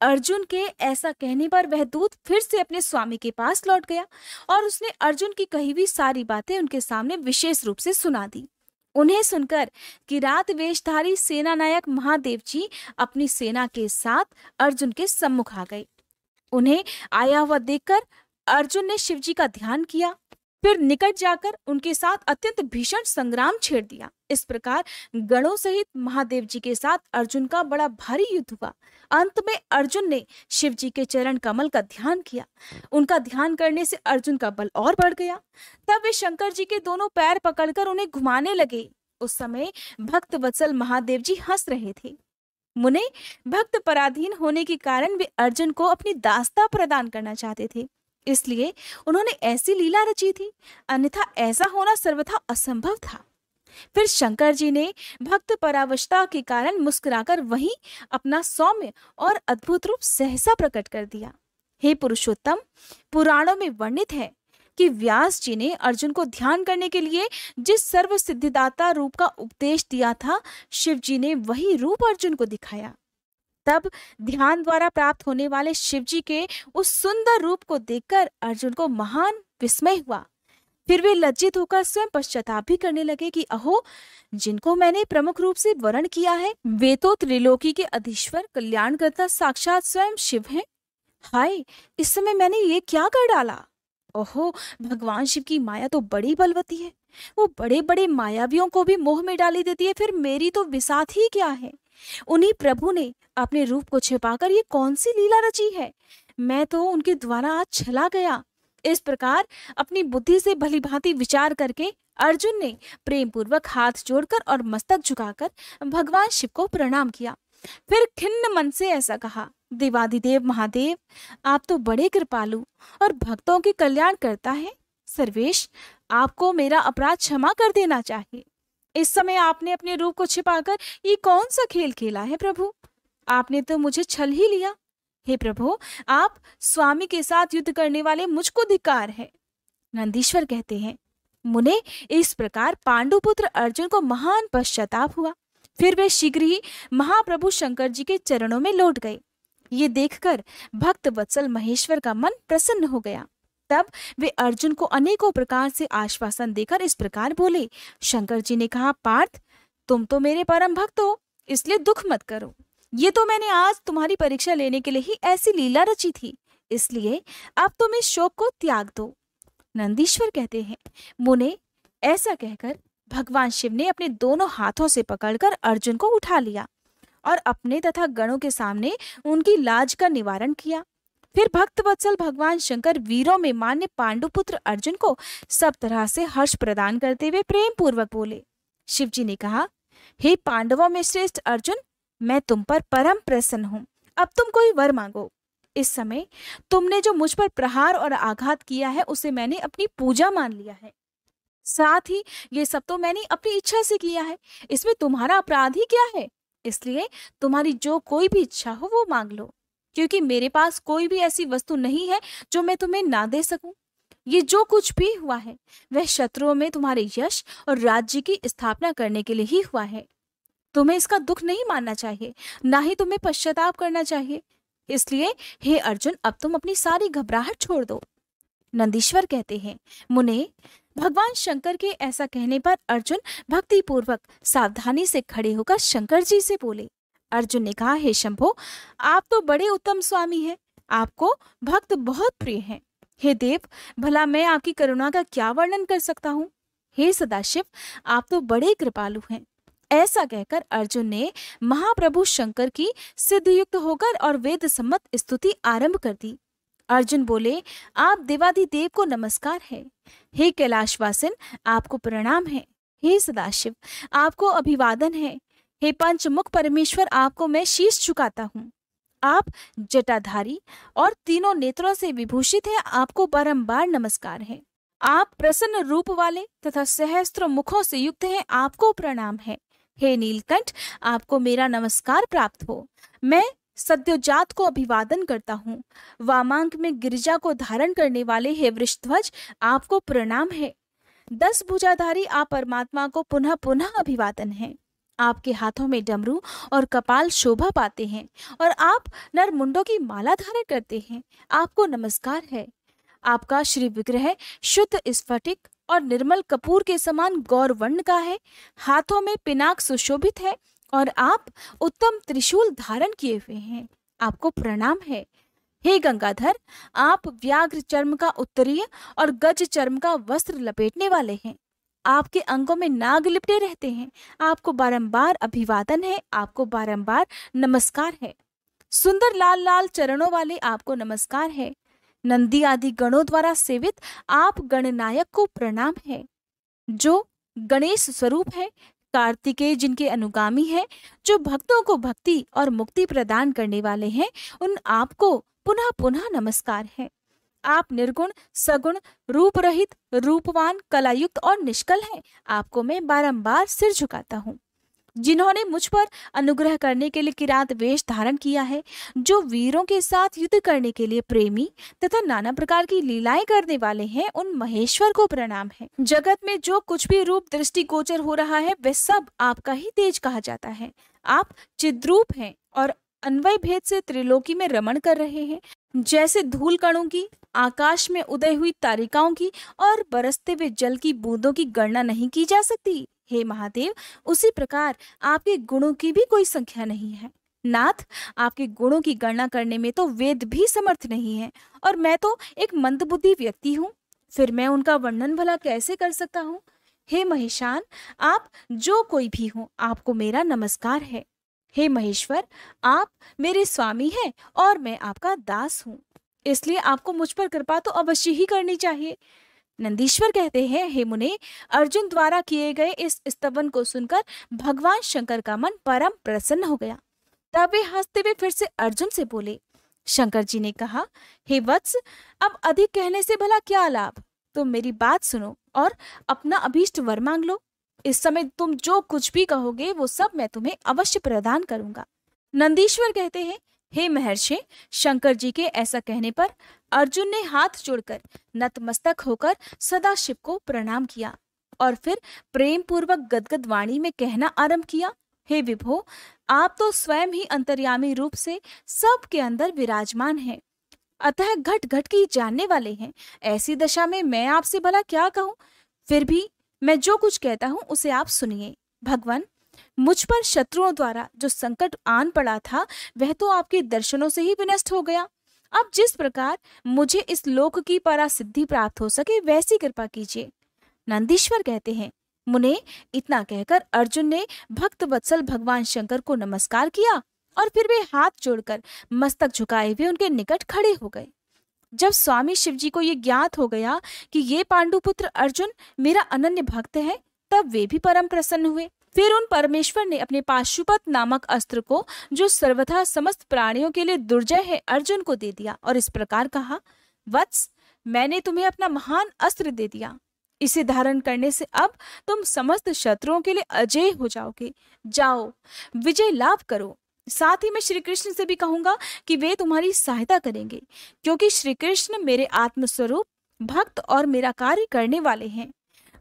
अर्जुन के ऐसा कहने पर वह दूत फिर से अपने स्वामी के पास लौट गया और उसने अर्जुन की कही हुई सारी बातें उनके सामने विशेष रूप से सुना दी। उन्हें सुनकर किरात वेशधारी सेना नायक महादेव जी अपनी सेना के साथ अर्जुन के सम्मुख आ गए। उन्हें आया हुआ देखकर अर्जुन ने शिवजी का ध्यान किया, फिर निकट जाकर उनके साथ अत्यंत भीषण संग्राम छेड़ दिया। इस प्रकार गणों सहित महादेव जी के साथ अर्जुन का बड़ा भारी युद्ध हुआ। अंत में अर्जुन ने शिव जी के चरण कमल का ध्यान किया। उनका ध्यान करने से अर्जुन का बल और बढ़ गया। तब वे शंकर जी के दोनों पैर पकड़कर उन्हें घुमाने लगे। उस समय भक्त वत्सल महादेव जी हंस रहे थे। मुने, भक्त पराधीन होने के कारण वे अर्जुन को अपनी दास्ता प्रदान करना चाहते थे, इसलिए उन्होंने ऐसी लीला रची थी, अन्यथा ऐसा होना सर्वथा असंभव था। फिर शंकर जी ने भक्त परावशता के कारण मुस्कुराकर वहीं अपना सौम्य और अद्भुत रूप सहसा प्रकट कर दिया। हे पुरुषोत्तम, पुराणों में वर्णित है कि व्यास जी ने अर्जुन को ध्यान करने के लिए जिस सर्व सिद्धिदाता रूप का उपदेश दिया था, शिव जी ने वही रूप अर्जुन को दिखाया। तब ध्यान द्वारा प्राप्त होने वाले शिव जी के उस सुंदर रूप को देखकर अर्जुन को महान विस्मय हुआ। फिर वे लज्जित होकर स्वयं पश्चाताप भी करने लगे कि अहो, जिनको मैंने प्रमुख रूप से वर्ण किया है वे तो त्रिलोकी के अधीश्वर कल्याणकर्ता साक्षात स्वयं शिव हैं। हाय, इस समय मैंने ये क्या कर डाला। ओहो, भगवान शिव की माया तो बड़ी बलवती है। वो बड़े बड़े मायावियों को भी मोह में डाली देती है, फिर मेरी तो विसात ही क्या है। उन्हीं प्रभु ने अपने रूप को छिपाकर ये कौन सी लीला रची है। मैं तो उनके द्वारा आज छला गया। इस प्रकार अपनी बुद्धि से भलीभांति विचार करके अर्जुन ने प्रेम पूर्वक हाथ जोड़कर और मस्तक झुकाकर भगवान शिव को प्रणाम किया। फिर खिन्न मन से ऐसा कहा, देवाधिदेव महादेव, आप तो बड़े कृपालु और भक्तों के कल्याण करता है। सर्वेश, आपको मेरा अपराध क्षमा कर देना चाहिए। इस समय आपने अपने रूप को छिपाकर ये कौन सा खेल खेला है प्रभु? आपने तो मुझे छल ही लिया। हे प्रभु, आप स्वामी के साथ युद्ध करने वाले मुझको धिक्कार है। नंदीश्वर कहते हैं, मुने, इस प्रकार पांडुपुत्र अर्जुन को महान पश्चाताप हुआ। फिर वे शीघ्र ही महाप्रभु शंकर जी के चरणों में लौट गए। ये देखकर भक्त वत्सल महेश्वर का मन प्रसन्न हो गया। तब वे अर्जुन को अनेकों प्रकार से आश्वासन देकर इस प्रकार बोले। शंकर जी ने कहा, पार्थ, तुम तो मेरे परम भक्त हो, इसलिए दुख मत करो। ये तो मैंने आज तुम्हारी परीक्षा लेने के लिए ही ऐसी लीला रची थी, इसलिए अब तुम इस शोक को त्याग दो। नंदीश्वर कहते हैं, मुने, ऐसा कहकर भगवान शिव ने अपने दोनों हाथों से पकड़कर अर्जुन को उठा लिया और अपने तथा गणों के सामने उनकी लाज का निवारण किया। फिर भक्त वत्सल भगवान शंकर वीरों में मान्य पांडुपुत्र अर्जुन को सब तरह से हर्ष प्रदान करते हुए प्रेम पूर्वक बोले। शिव जी ने कहा, हे पांडवों में श्रेष्ठ अर्जुन, मैं तुम पर परम प्रसन्न हूँ। अब तुम कोई वर मांगो। इस समय तुमने जो मुझ पर प्रहार और आघात किया है उसे मैंने अपनी पूजा मान लिया है। साथ ही ये सब तो मैंने अपनी इच्छा से किया है, इसमें तुम्हारा अपराध ही क्या है? इसलिए तुम्हारी जो कोई भी इच्छा हो वो मांग लो, क्योंकि मेरे पास कोई भी ऐसी वस्तु नहीं है जो मैं तुम्हें ना दे सकूं। ये जो कुछ भी हुआ है वह शत्रुओं में तुम्हारे यश और राज्य की स्थापना करने के लिए ही हुआ है। तुम्हें इसका दुख नहीं मानना चाहिए, ना ही तुम्हें पश्चाताप करना चाहिए। इसलिए हे अर्जुन, अब तुम अपनी सारी घबराहट छोड़ दो। नंदीश्वर कहते हैं, मुने, भगवान शंकर के ऐसा कहने पर अर्जुन भक्ति पूर्वक सावधानी से खड़े होकर शंकर जी से बोले। अर्जुन ने कहा, हे शंभो, आप तो बड़े उत्तम स्वामी हैं, आपको भक्त बहुत प्रिय हैं। हे देव, भला मैं आपकी करुणा का क्या वर्णन कर सकता हूँ। हे सदाशिव, आप तो बड़े कृपालु हैं। ऐसा कहकर अर्जुन ने महाप्रभु शंकर की सिद्धयुक्त होकर और वेद सम्मत स्तुति आरंभ कर दी। अर्जुन बोले, आप देवाधिदेव को नमस्कार है। हे कैलाशवासिन, आपको प्रणाम है। हे सदाशिव, आपको अभिवादन है। हे पंचमुख परमेश्वर, आपको मैं शीश झुकाता हूँ। आप जटाधारी और तीनों नेत्रों से विभूषित हैं, आपको बारंबार नमस्कार है। आप प्रसन्न रूप वाले तथा सहस्त्र मुखों से युक्त हैं, आपको प्रणाम है। हे नीलकंठ, आपको मेरा नमस्कार प्राप्त हो। मैं सद्योजात को अभिवादन करता हूँ। वामांक में गिरिजा को धारण करने वाले हे वृषध्वज, आपको प्रणाम है। 10 भुजाधारी आप परमात्मा को पुनः पुनः अभिवादन है। आपके हाथों में डमरू और कपाल शोभा पाते हैं और आप नरमुंडों की माला धारण करते हैं, आपको नमस्कार है। आपका श्री विग्रह शुद्ध स्फटिक और निर्मल कपूर के समान गौर वर्ण का है। हाथों में पिनाक सुशोभित है और आप उत्तम त्रिशूल धारण किए हुए हैं, आपको प्रणाम है। हे गंगाधर, आप व्याघ्र चर्म का उत्तरीय और गज चर्म का वस्त्र लपेटने वाले हैं। आपके अंगों में नाग लिपटे रहते हैं, आपको बारंबार अभिवादन है, आपको बारंबार नमस्कार है। सुंदर लाल लाल चरणों वाले आपको नमस्कार है। नंदी आदि गणों द्वारा सेवित आप गणनायक को प्रणाम है। जो गणेश स्वरूप है, कार्तिकेय जिनके अनुगामी हैं, जो भक्तों को भक्ति और मुक्ति प्रदान करने वाले हैं, उन आपको पुनः पुनः नमस्कार है। आप निर्गुण, सगुण, रूप रहित, रूपवान, कलायुक्त और निष्कल हैं, आपको मैं बारंबार सिर झुकाता हूँ। जिन्होंने मुझ पर अनुग्रह करने के लिए किरात वेश धारण किया है, जो वीरों के साथ युद्ध करने के लिए प्रेमी तथा नाना प्रकार की लीलाएं करने वाले हैं, उन महेश्वर को प्रणाम है। जगत में जो कुछ भी रूप दृष्टि गोचर हो रहा है वह सब आपका ही तेज कहा जाता है। आप चिद्रूप हैं और अन्वय भेद से त्रिलोकी में रमण कर रहे हैं। जैसे धूल कणों की, आकाश में उदय हुई तारिकाओं की और बरसते हुए जल की बूंदों की गणना नहीं की जा सकती, हे महादेव, उसी प्रकार आपके गुणों की भी कोई संख्या नहीं है। नाथ, आपके गुणों की गणना करने में तो वेद भी समर्थ नहीं है, और मैं तो एक मंदबुद्धि व्यक्ति हूँ, फिर मैं उनका वर्णन भला कैसे कर सकता हूँ। हे महेशान, आप जो कोई भी हो, आपको मेरा नमस्कार है। हे महेश्वर, आप मेरे स्वामी हैं और मैं आपका दास हूँ, इसलिए आपको मुझ पर कृपा तो अवश्य ही करनी चाहिए। नंदीश्वर कहते हैं, हे मुने, अर्जुन द्वारा किए गए इस स्तवन को सुनकर भगवान शंकर का मन परम प्रसन्न हो गया। तब वे हंसते हुए फिर से अर्जुन से बोले। शंकर जी ने कहा, हे वत्स, अब अधिक कहने से भला क्या लाभ। तुम मेरी बात सुनो और अपना अभीष्ट वर मांग लो। इस समय तुम जो कुछ भी कहोगे वो सब मैं तुम्हें अवश्य प्रदान करूंगा। नंदीश्वर कहते हैं, हे महर्षि, शंकर जी के ऐसा कहने पर अर्जुन ने हाथ जोड़कर नतमस्तक होकर सदाशिव को प्रणाम किया और फिर प्रेम पूर्वक गदगद वाणी में कहना आरंभ किया, हे विभो, आप तो स्वयं ही अंतर्यामी रूप से सबके अंदर विराजमान हैं, अतः घट घट की जानने वाले हैं। ऐसी दशा में मैं आपसे भला क्या कहूँ, फिर भी मैं जो कुछ कहता हूँ उसे आप सुनिए। भगवान, मुझ पर शत्रुओं द्वारा जो संकट आन पड़ा था वह तो आपके दर्शनों से ही विनष्ट हो गया। अब जिस प्रकार मुझे इस लोक की परासिद्धि प्राप्त हो सके वैसी कृपा कीजिए। नंदीश्वर कहते हैं, मुने, इतना कहकर अर्जुन ने भक्त वत्सल भगवान शंकर को नमस्कार किया और फिर वे हाथ जोड़कर मस्तक झुकाए हुए उनके निकट खड़े हो गए। जब स्वामी शिव जी को ये ज्ञात हो गया कि ये पांडुपुत्र अर्जुन मेरा अनन्य भक्त है, तब वे भी परम प्रसन्न हुए। फिर उन परमेश्वर ने अपने पाशुपत नामक अस्त्र को, जो सर्वथा समस्त प्राणियों के लिए दुर्जय है, अर्जुन को दे दिया और इस प्रकार कहा, वत्स, मैंने तुम्हें अपना महान अस्त्र दे दिया। इसे धारण करने से अब तुम समस्त शत्रुओं के लिए अजय हो जाओगे। जाओ, विजय लाभ करो। साथ ही मैं श्री कृष्ण से भी कहूंगा कि वे तुम्हारी सहायता करेंगे, क्योंकि श्री कृष्ण मेरे आत्मस्वरूप भक्त और मेरा कार्य करने वाले हैं।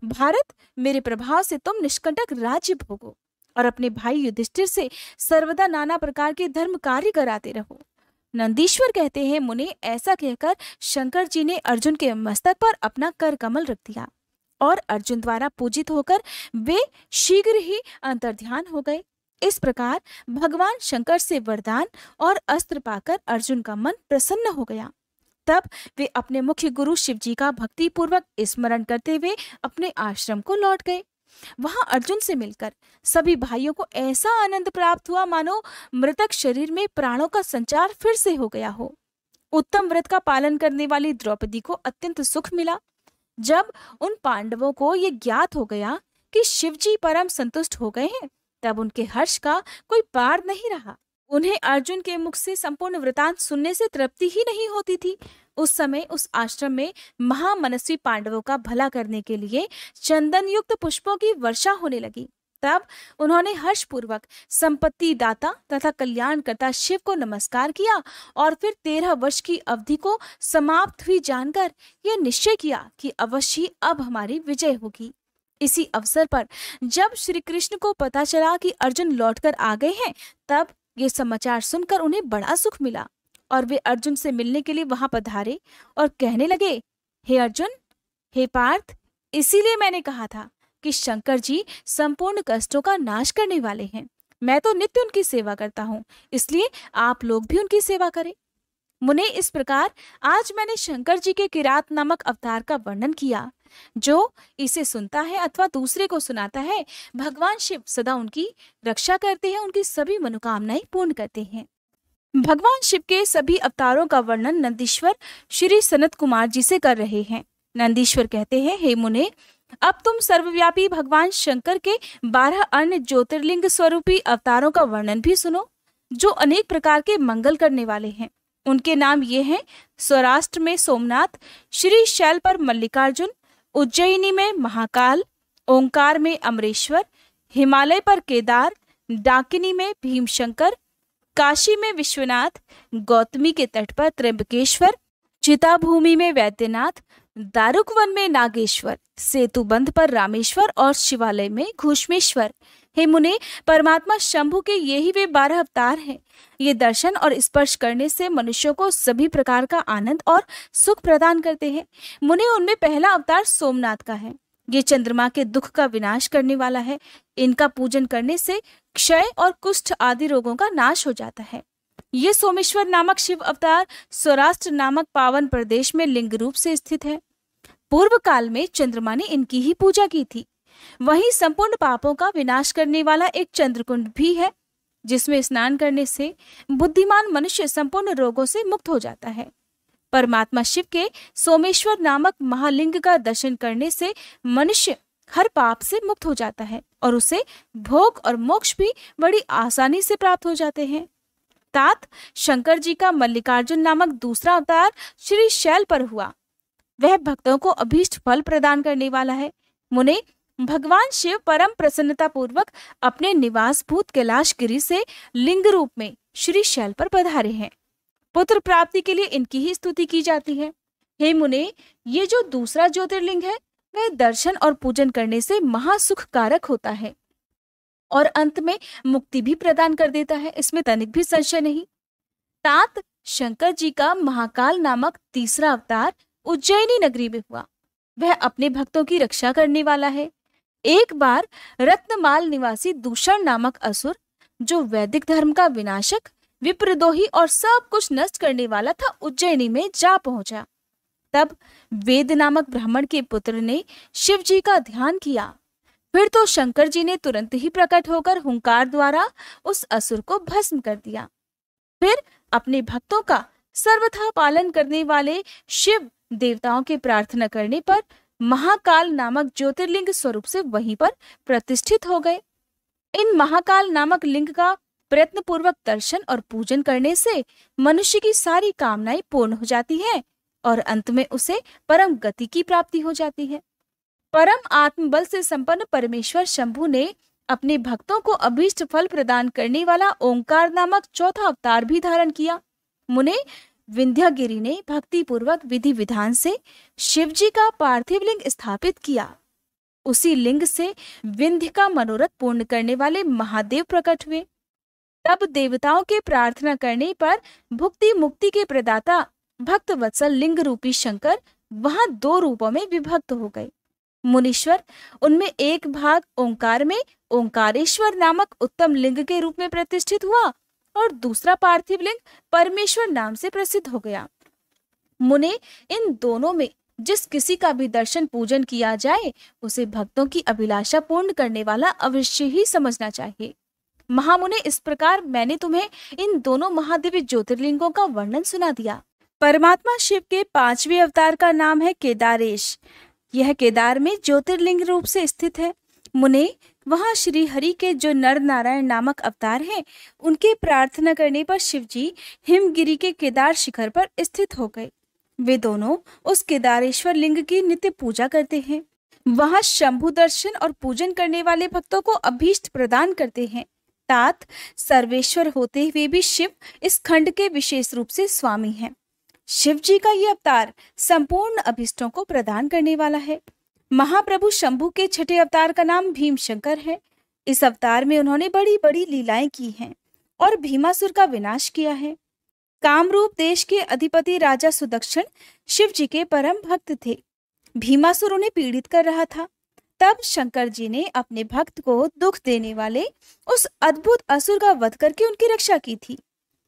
भारत, मेरे प्रभाव से तुम निष्कंटक राज्य भोगो और अपने भाई युधिष्ठिर से सर्वदा नाना प्रकार के धर्म कार्य कराते रहो। नंदीश्वर कहते हैं, मुने, ऐसा कहकर शंकर जी ने अर्जुन के मस्तक पर अपना कर कमल रख दिया और अर्जुन द्वारा पूजित होकर वे शीघ्र ही अंतर्ध्यान हो गए। इस प्रकार भगवान शंकर से वरदान और अस्त्र पाकर अर्जुन का मन प्रसन्न हो गया। तब वे अपने मुख्य गुरु शिव जी का भक्ति पूर्वक स्मरण करते हुए अपने आश्रम को लौट गए। वहां अर्जुन से मिलकर सभी भाइयों को ऐसा आनंद प्राप्त हुआ मानो मृतक शरीर में प्राणों का संचार फिर से हो गया हो। उत्तम व्रत का पालन करने वाली द्रौपदी को अत्यंत सुख मिला। जब उन पांडवों को ये ज्ञात हो गया कि शिव जी परम संतुष्ट हो गए हैं, तब उनके हर्ष का कोई पार नहीं रहा। उन्हें अर्जुन के मुख से संपूर्ण वृतांत सुनने से तृप्ति ही नहीं होती थी। उस समय उस आश्रम में महामनस्वी पांडवों का भला करने के लिए चंदन युक्त पुष्पों की वर्षा होने लगी। तब उन्होंने हर्षपूर्वक संपत्ति दाता तथा कल्याणकर्ता शिव को नमस्कार किया और फिर 13 वर्ष की अवधि को समाप्त हुई जानकर यह निश्चय किया कि अवश्य अब हमारी विजय होगी। इसी अवसर पर जब श्री कृष्ण को पता चला कि अर्जुन लौटकर आ गए हैं, तब ये समाचार सुनकर उन्हें बड़ा सुख मिला और वे अर्जुन से मिलने के लिए वहां पधारे और कहने लगे, हे अर्जुन, हे पार्थ, इसीलिए मैंने कहा था कि शंकर जी संपूर्ण कष्टों का नाश करने वाले हैं। मैं तो नित्य उनकी सेवा करता हूँ, इसलिए आप लोग भी उनकी सेवा करें। मुने, इस प्रकार आज मैंने शंकर जी के किरात नामक अवतार का वर्णन किया। जो इसे सुनता है अथवा दूसरे को सुनाता है, भगवान शिव सदा उनकी रक्षा करते हैं, उनकी सभी मनोकामनाएं पूर्ण करते हैं। भगवान शिव के सभी अवतारों का वर्णन नंदीश्वर श्री सनत कुमार जी से कर रहे हैं। नंदीश्वर कहते हैं, हे मुने, अब तुम सर्वव्यापी भगवान शंकर के 12 अन्य ज्योतिर्लिंग स्वरूपी अवतारों का वर्णन भी सुनो, जो अनेक प्रकार के मंगल करने वाले हैं। उनके नाम ये हैं, सौराष्ट्र में सोमनाथ, श्री शैल पर मल्लिकार्जुन, उज्जैनी में महाकाल, ओंकार में अमरेश्वर, हिमालय पर केदार, डाकिनी में भीमशंकर, काशी में विश्वनाथ, गौतमी के तट पर त्र्यंबकेश्वर, चिताभूमि में वैद्यनाथ, दारुकवन में नागेश्वर, सेतुबंध पर रामेश्वर और शिवालय में घूष्मेश्वर। हे मुने, परमात्मा शंभु के यही वे 12 अवतार हैं। ये दर्शन और स्पर्श करने से मनुष्यों को सभी प्रकार का आनंद और सुख प्रदान करते हैं। मुने, उनमें पहला अवतार सोमनाथ का है। ये चंद्रमा के दुख का विनाश करने वाला है। इनका पूजन करने से क्षय और कुष्ठ आदि रोगों का नाश हो जाता है। ये सोमेश्वर नामक शिव अवतार सौराष्ट्र नामक पावन प्रदेश में लिंग रूप से स्थित है। पूर्व काल में चंद्रमा ने इनकी ही पूजा की थी। वहीं संपूर्ण पापों का विनाश करने वाला एक चंद्रकुंड भी है, जिसमें स्नान करने से बुद्धिमान मनुष्य संपूर्ण रोगों से मुक्त हो जाता है। परमात्मा शिव के सोमेश्वर नामक महालिंग का दर्शन करने से मनुष्य हर पाप से मुक्त हो जाता है और उसे भोग और मोक्ष भी बड़ी आसानी से प्राप्त हो जाते हैं। तात शंकर जी का मल्लिकार्जुन नामक दूसरा अवतार श्री शैल पर हुआ। वह भक्तों को अभीष्ट फल प्रदान करने वाला है। मुने, भगवान शिव परम प्रसन्नता पूर्वक अपने निवास भूत कैलाश गिरी से लिंग रूप में श्री शैल पर पधारे हैं। पुत्र प्राप्ति के लिए इनकी ही स्तुति की जाती है। हे मुने, ये जो दूसरा ज्योतिर्लिंग है, वह दर्शन और पूजन करने से महासुख कारक होता है और अंत में मुक्ति भी प्रदान कर देता है, इसमें तनिक भी संशय नहीं। तात शंकर जी का महाकाल नामक तीसरा अवतार उज्जैनी नगरी में हुआ। वह अपने भक्तों की रक्षा करने वाला है। एक बार रत्नमाल निवासी दूषण नामक असुर, जो वैदिक धर्म का विनाशक, विप्रद्रोही और सब कुछ नष्ट करने वाला था, उज्जैनी में जा पहुंचा। तब वेद नामक ब्राह्मण के पुत्र ने शिव जी का ध्यान किया। फिर तो शंकर जी ने तुरंत ही प्रकट होकर हुंकार द्वारा उस असुर को भस्म कर दिया। फिर अपने भक्तों का सर्वथा पालन करने वाले शिव देवताओं के प्रार्थना करने पर महाकाल नामक ज्योतिर्लिंग स्वरूप से वहीं पर प्रतिष्ठित हो गए। इन महाकाल नामक लिंग का प्रयत्न पूर्वक दर्शन और पूजन करने से मनुष्य की सारी कामनाएं पूर्ण हो जाती है और अंत में उसे परम गति की प्राप्ति हो जाती है। परम आत्मबल से संपन्न परमेश्वर शंभु ने अपने भक्तों को अभीष्ट फल प्रदान करने वाला ओंकार नामक चौथा अवतार भी धारण किया। मुने विंध्यगिरि ने भक्ति पूर्वक विधि विधान से शिव जी का पार्थिव लिंग स्थापित किया। उसी लिंग से विंध्य का मनोरथ पूर्ण करने वाले महादेव प्रकट हुए। तब देवताओं के प्रार्थना करने पर भुक्ति मुक्ति के प्रदाता भक्त वत्सल लिंग रूपी शंकर वहां 2 रूपों में विभक्त हो गए। मुनीश्वर उनमें एक भाग ओंकार में ओंकारेश्वर नामक उत्तम लिंग के रूप में प्रतिष्ठित हुआ और दूसरा पार्थिव लिंग परमेश्वर नाम से प्रसिद्ध हो गया। मुने इन दोनों में जिस किसी का भी दर्शन पूजन किया जाए उसे भक्तों की अभिलाषा पूर्ण करने वाला अवश्य ही समझना चाहिए। महामुने, इस प्रकार मैंने तुम्हें इन दोनों महादिव्य ज्योतिर्लिंगों का वर्णन सुना दिया। परमात्मा शिव के 5वें अवतार का नाम है केदारेश। यह केदार में ज्योतिर्लिंग रूप से स्थित है। मुने, वहां श्री हरि के जो नर नारायण नामक अवतार हैं, उनके प्रार्थना करने पर शिव जी हिमगिरी के केदार शिखर पर स्थित हो गए। वे दोनों उस केदारेश्वर लिंग की नित्य पूजा करते हैं। वहां शंभु दर्शन और पूजन करने वाले भक्तों को अभीष्ट प्रदान करते हैं। तात सर्वेश्वर होते हुए भी शिव इस खंड के विशेष रूप से स्वामी हैं। शिव जी का ये अवतार संपूर्ण अभिष्टों को प्रदान करने वाला है। महाप्रभु शंभु के 6ठे अवतार का नाम भीमशंकर है। इस अवतार में उन्होंने बड़ी बड़ी लीलाएं की हैं और भीमासुर का विनाश किया है। कामरूप देश के अधिपति राजा सुदक्षिण शिव जी के परम भक्त थे। भीमासुर उन्हें पीड़ित कर रहा था। तब शंकर जी ने अपने भक्त को दुख देने वाले उस अद्भुत असुर का वध करके उनकी रक्षा की थी।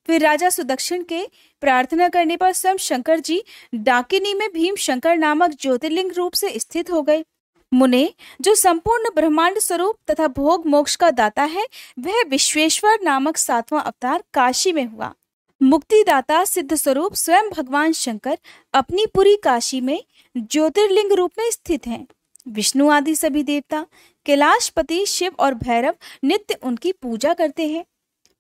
फिर राजा सुदक्षिण के प्रार्थना करने पर स्वयं शंकर जी डाकिनी में भीम शंकर नामक ज्योतिर्लिंग रूप से स्थित हो गए। मुने, जो संपूर्ण ब्रह्मांड स्वरूप तथा भोग मोक्ष का दाता है, वह विश्वेश्वर नामक 7वां अवतार काशी में हुआ। मुक्तिदाता सिद्ध स्वरूप स्वयं भगवान शंकर अपनी पूरी काशी में ज्योतिर्लिंग रूप में स्थित हैं। विष्णु आदि सभी देवता, कैलाशपति शिव और भैरव नित्य उनकी पूजा करते हैं।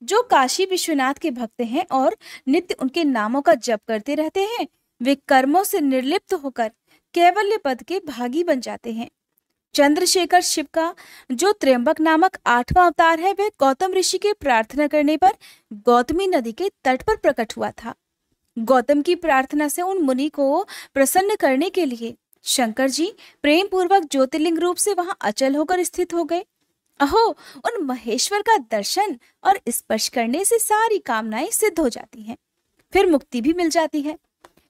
जो काशी विश्वनाथ के भक्त हैं और नित्य उनके नामों का जप करते रहते हैं, वे कर्मों से निर्लिप्त होकर कैवल्य पद के भागी बन जाते हैं। चंद्रशेखर शिव का जो त्र्यंबक नामक 8वां अवतार है, वह गौतम ऋषि के प्रार्थना करने पर गौतमी नदी के तट पर प्रकट हुआ था। गौतम की प्रार्थना से उन मुनि को प्रसन्न करने के लिए शंकर जी प्रेम पूर्वक ज्योतिर्लिंग रूप से वहां अचल होकर स्थित हो गए। अहो, उन महेश्वर का दर्शन और स्पर्श करने से सारी कामनाएं सिद्ध हो जाती हैं, फिर मुक्ति भी मिल जाती है।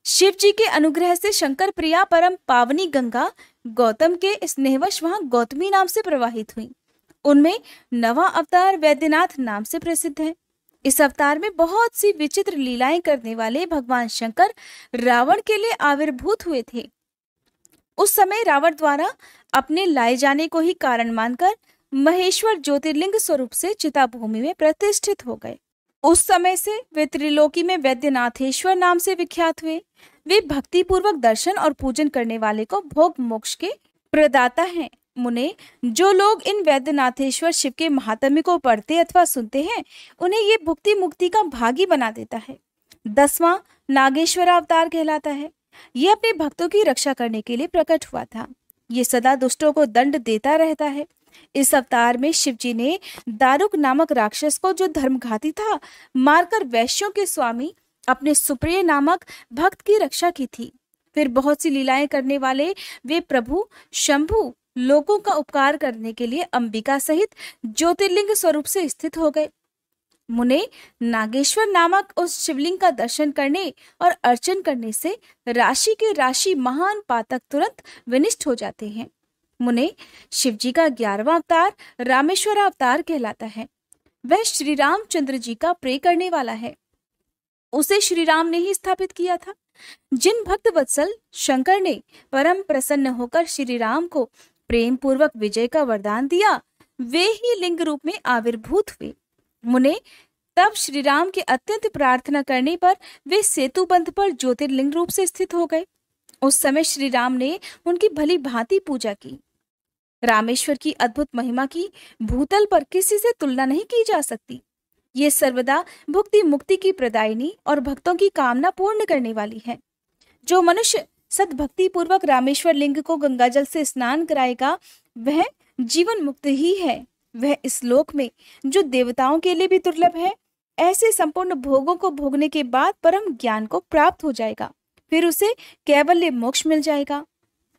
शिव जी के अनुग्रह से शंकर प्रिया परम पावनी गंगा गौतम के स्नेहवश वहां गौतमी नाम से प्रवाहित हुई। उनमें 9वां अवतार वैद्यनाथ नाम से प्रसिद्ध है। इस अवतार में बहुत सी विचित्र लीलाएं करने वाले भगवान शंकर रावण के लिए आविर्भूत हुए थे। उस समय रावण द्वारा अपने लाए जाने को ही कारण मानकर महेश्वर ज्योतिर्लिंग स्वरूप से चिता भूमि में प्रतिष्ठित हो गए। उस समय से वे त्रिलोकी में वैद्यनाथेश्वर नाम से विख्यात हुए। वे भक्ति पूर्वक दर्शन और पूजन करने वाले को भोग मोक्ष के प्रदाता हैं। मुने, जो लोग इन वैद्यनाथेश्वर शिव के महात्म्य को पढ़ते अथवा सुनते हैं, उन्हें ये भुक्ति मुक्ति का भागी बना देता है। 10वां नागेश्वर अवतार कहलाता है। ये अपने भक्तों की रक्षा करने के लिए प्रकट हुआ था। ये सदा दुष्टों को दंड देता रहता है। इस अवतार में शिव जी ने दारुक नामक राक्षस को, जो धर्मघाती था, मारकर वैश्यों के स्वामी अपने सुप्रिय नामक भक्त की रक्षा की थी। फिर बहुत सी लीलाएं करने वाले वे प्रभु शंभु लोगों का उपकार करने के लिए अंबिका सहित ज्योतिर्लिंग स्वरूप से स्थित हो गए। मुने, नागेश्वर नामक उस शिवलिंग का दर्शन करने और अर्चन करने से राशि के राशि महान पातक तुरंत विनिष्ट हो जाते हैं। मुने, शिव जी का 11वां अवतार रामेश्वर अवतार कहलाता है। वह श्री रामचंद्र जी का प्रेम करने वाला है। उसे श्री राम ने ही स्थापित किया था। जिन भक्त वत्सल शंकर ने परम प्रसन्न होकर श्री राम को प्रेम पूर्वक विजय का वरदान दिया, वे ही लिंग रूप में आविर्भूत हुए। मुने तब श्री राम के अत्यंत प्रार्थना करने पर वे सेतु बंध पर ज्योतिर्लिंग रूप से स्थित हो गए। उस समय श्री राम ने उनकी भली भांति पूजा की। रामेश्वर की अद्भुत महिमा की भूतल पर किसी से तुलना नहीं की जा सकती। ये सर्वदा भुक्ति मुक्ति की प्रदायिनी और भक्तों की कामना पूर्ण करने वाली है। जो मनुष्य सद्भक्ति पूर्वक रामेश्वर लिंग को गंगाजल से स्नान कराएगा, वह जीवन मुक्त ही है। वह इस लोक में, जो देवताओं के लिए भी दुर्लभ है, ऐसे संपूर्ण भोगों को भोगने के बाद परम ज्ञान को प्राप्त हो जाएगा। फिर उसे कैवल्य मोक्ष मिल जाएगा।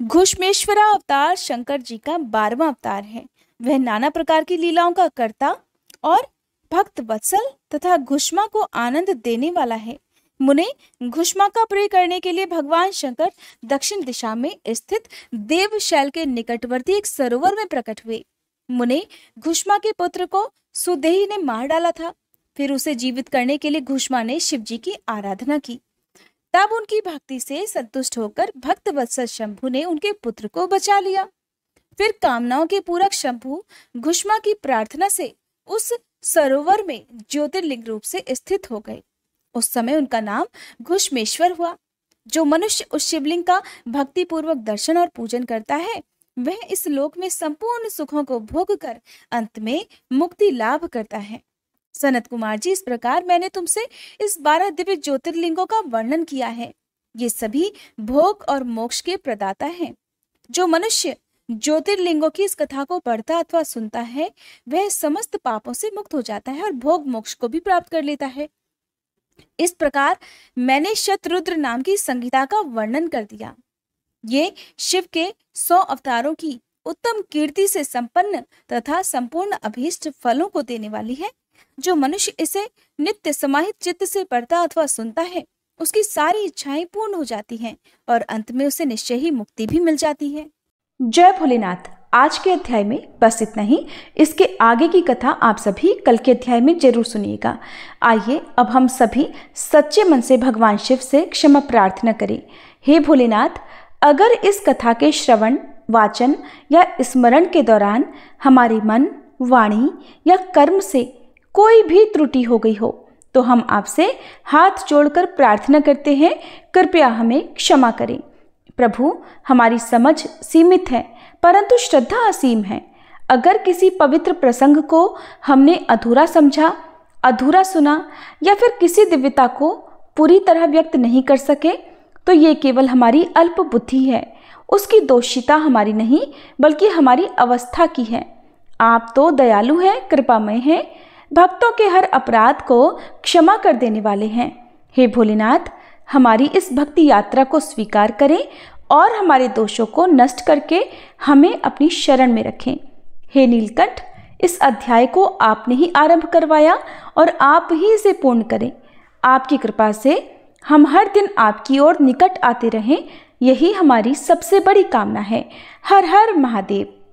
घुष्मेश्वरा अवतार शंकर जी का 12वां अवतार है। वह नाना प्रकार की लीलाओं का कर्ता और भक्त वत्सल तथा घुष्मा को आनंद देने वाला है। मुने घुष्मा का प्रयोग करने के लिए भगवान शंकर दक्षिण दिशा में स्थित देवशैल के निकटवर्ती एक सरोवर में प्रकट हुए। मुने घुष्मा के पुत्र को सुदेही ने मार डाला था। फिर उसे जीवित करने के लिए घुष्मा ने शिव जी की आराधना की। तब उनकी भक्ति से संतुष्ट होकर भक्त वत्सल शंभु ने उनके पुत्र को बचा लिया। फिर कामनाओं के पूरक शंभु घुष्मा की प्रार्थना से उस सरोवर में ज्योतिर्लिंग रूप से स्थित हो गए। उस समय उनका नाम घुष्मेश्वर हुआ। जो मनुष्य उस शिवलिंग का भक्ति पूर्वक दर्शन और पूजन करता है, वह इस लोक में संपूर्ण सुखों को भोग कर अंत में मुक्ति लाभ करता है। सनत कुमार जी, इस प्रकार मैंने तुमसे इस 12 दिव्य ज्योतिर्लिंगों का वर्णन किया है। ये सभी भोग और मोक्ष के प्रदाता हैं। जो मनुष्य ज्योतिर्लिंगों की इस कथा को पढ़ता अथवा सुनता है, वह समस्त पापों से मुक्त हो जाता है और भोग मोक्ष को भी प्राप्त कर लेता है। इस प्रकार मैंने शतरुद्र नाम की संहिता का वर्णन कर दिया। ये शिव के 100 अवतारों की उत्तम कीर्ति से संपन्न तथा संपूर्ण अभीष्ट फलों को देने वाली है। जो मनुष्य इसे नित्य समाहित चित्त से पढ़ता अथवा सुनता है, उसकी सारी इच्छाएं पूर्ण हो जाती हैं और अंत में उसे निश्चय ही मुक्ति भी मिल जाती है।
जय भोलेनाथ। आज के अध्याय में बस इतना ही। इसके आगे की कथा आप सभी कल के अध्याय में जरूर सुनिएगा। आइए अब हम सभी सच्चे मन से भगवान शिव से क्षमा प्रार्थना करें। हे भोलेनाथ, अगर इस कथा के श्रवण, वाचन या स्मरण के दौरान हमारे मन, वाणी या कर्म से कोई भी त्रुटि हो गई हो, तो हम आपसे हाथ जोड़कर प्रार्थना करते हैं, कृपया हमें क्षमा करें। प्रभु, हमारी समझ सीमित है परंतु श्रद्धा असीम है। अगर किसी पवित्र प्रसंग को हमने अधूरा समझा, अधूरा सुना या फिर किसी दिव्यता को पूरी तरह व्यक्त नहीं कर सके, तो ये केवल हमारी अल्प बुद्धि है। उसकी दोषिता हमारी नहीं बल्कि हमारी अवस्था की है। आप तो दयालु हैं, कृपामय हैं, भक्तों के हर अपराध को क्षमा कर देने वाले हैं। हे भोलेनाथ, हमारी इस भक्ति यात्रा को स्वीकार करें और हमारे दोषों को नष्ट करके हमें अपनी शरण में रखें। हे नीलकंठ, इस अध्याय को आपने ही आरंभ करवाया और आप ही इसे पूर्ण करें। आपकी कृपा से हम हर दिन आपकी ओर निकट आते रहें, यही हमारी सबसे बड़ी कामना है। हर हर महादेव।